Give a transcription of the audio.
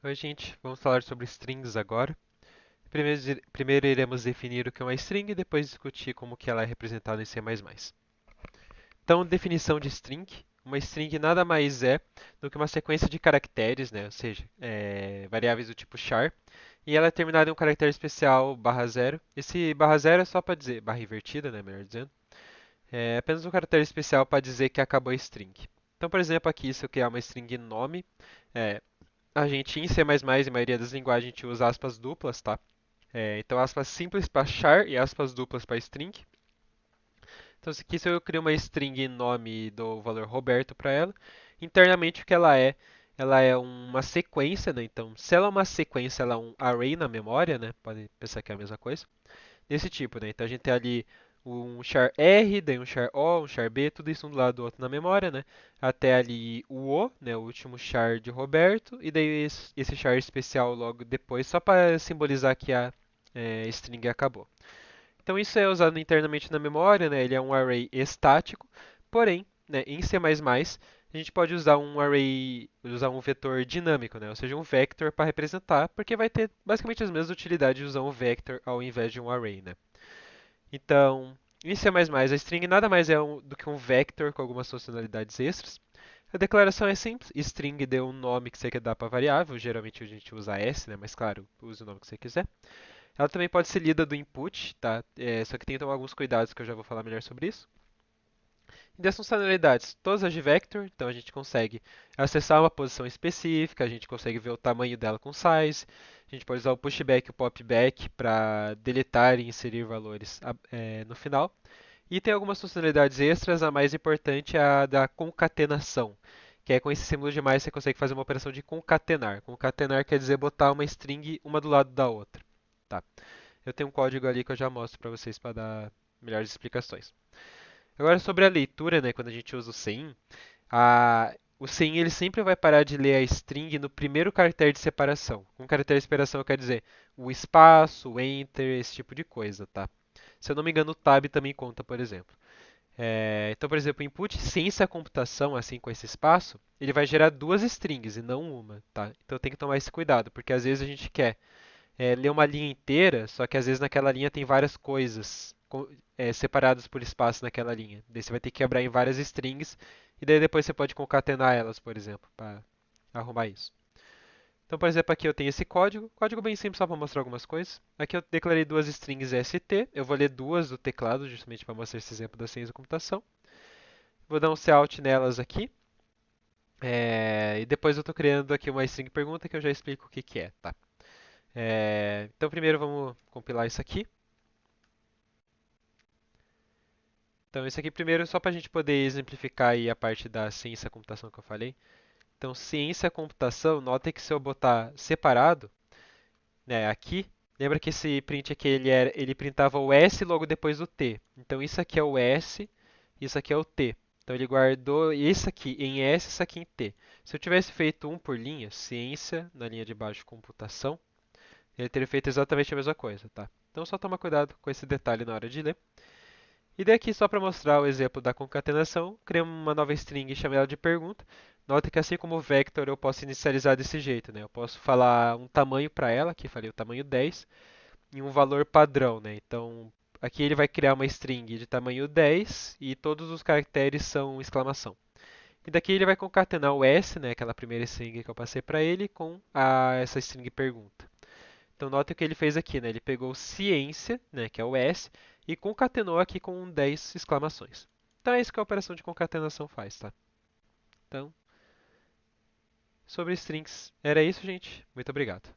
Oi, gente, vamos falar sobre strings agora. Primeiro iremos definir o que é uma string e depois discutir como que ela é representada em C++. Então, definição de string. Uma string nada mais é do que uma sequência de caracteres, né? Ou seja, variáveis do tipo char, e ela é terminada em um caractere especial /0. Esse /0 é só para dizer, barra invertida, né, melhor dizendo, é apenas um caractere especial para dizer que acabou a string. Então, por exemplo, aqui se eu criar uma string nome, é, a gente em C++, em maioria das linguagens, a gente usa aspas duplas, tá? Então, aspas simples para char e aspas duplas para string. Então, aqui se eu crio uma string nome e dou o valor Roberto para ela, internamente o que ela é uma sequência, né? Então, se ela é uma sequência, ela é um array na memória, né? Pode pensar que é a mesma coisa. Desse tipo, né? Então, a gente tem ali um char R, daí um char O, um char B, tudo isso um do lado do outro na memória, né? Até ali o, né? O último char de Roberto, e daí esse char especial logo depois, só para simbolizar que a string acabou. Então isso é usado internamente na memória, né? Ele é um array estático, porém, né, em C++ a gente pode usar um array, usar um vetor dinâmico, né? Ou seja, um vector para representar, porque vai ter basicamente as mesmas utilidades de usar um vector ao invés de um array, né? Então, em C++ a string nada mais é do que um vector com algumas funcionalidades extras. A declaração é simples, string deu um nome que você quer dar para a variável, geralmente a gente usa s, né? Mas claro, use o nome que você quiser. Ela também pode ser lida do input, tá? Só que tem que tomar alguns cuidados que eu já vou falar melhor sobre isso. E das funcionalidades, todas as de vector, então a gente consegue acessar uma posição específica, a gente consegue ver o tamanho dela com size, a gente pode usar o pushback e o popback para deletar e inserir valores no final. E tem algumas funcionalidades extras, a mais importante é a da concatenação, que é com esse símbolo de mais você consegue fazer uma operação de concatenar. Concatenar quer dizer botar uma string uma do lado da outra. Tá. Eu tenho um código ali que eu já mostro para vocês para dar melhores explicações. Agora sobre a leitura, né, quando a gente usa o CIN, o CIN ele sempre vai parar de ler a string no primeiro caractere de separação. Com caractere de separação quer dizer o espaço, o enter, esse tipo de coisa, tá? Se eu não me engano, o tab também conta, por exemplo. Então, por exemplo, o input ciência computação, assim com esse espaço, ele vai gerar duas strings e não uma, tá? Então tem que tomar esse cuidado, porque às vezes a gente quer ler uma linha inteira, só que às vezes naquela linha tem várias coisas separadas por espaço naquela linha. Daí você vai ter que quebrar em várias strings e daí depois você pode concatenar elas, por exemplo, para arrumar isso. Então, por exemplo, aqui eu tenho esse código bem simples só para mostrar algumas coisas. Aqui eu declarei duas strings ST, eu vou ler duas do teclado justamente para mostrar esse exemplo da ciência da computação. Vou dar um cout nelas aqui. E depois eu estou criando aqui uma string pergunta que eu já explico o que que é, tá? Então primeiro vamos compilar isso aqui. Então isso aqui primeiro só para a gente poder exemplificar aí a parte da ciência da computação que eu falei. Então ciência da computação, nota que se eu botar separado, né, aqui, lembra que esse print aqui ele printava o S logo depois do T. Então isso aqui é o S, isso aqui é o T. Então ele guardou isso aqui em S, isso aqui em T. Se eu tivesse feito um por linha, ciência, na linha de baixo computação, ele teria feito exatamente a mesma coisa, tá? Então só toma cuidado com esse detalhe na hora de ler. E daqui, só para mostrar o exemplo da concatenação, criamos uma nova string e chamei ela de pergunta. Nota que assim como o vector eu posso inicializar desse jeito, né? Eu posso falar um tamanho para ela, aqui falei o tamanho 10, e um valor padrão, né? Então aqui ele vai criar uma string de tamanho 10 e todos os caracteres são exclamação. E daqui ele vai concatenar o S, né, aquela primeira string que eu passei para ele, com essa string pergunta. Então nota o que ele fez aqui, né? Ele pegou ciência, né, que é o S, e concatenou aqui com 10 exclamações. Então é isso que a operação de concatenação faz, tá? Então, sobre strings, era isso, gente. Muito obrigado.